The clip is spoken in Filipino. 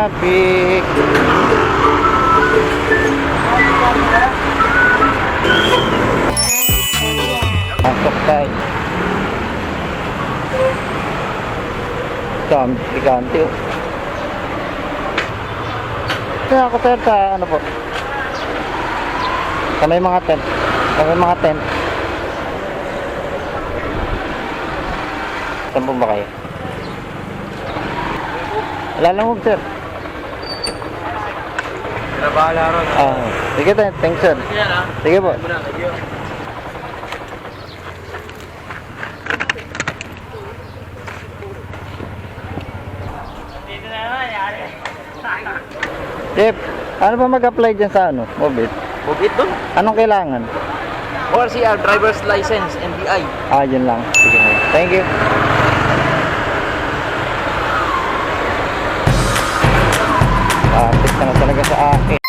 Traffic. Pasok tayo. Gigante oh. Kaya ako sir sa ano po? Sa may mga tent. Sa may mga tent. Saan po ba kayo? Lalamog sir. Pinabahala ron. Sige tayo, thanks sir. Sige po. Chef, ano ba mag-apply dyan sa ano? Mobit? Bubit doon. Anong kailangan? ORCR, driver's license, NBI. Yun lang. Sige. Thank you. Traffic na talaga sa akin.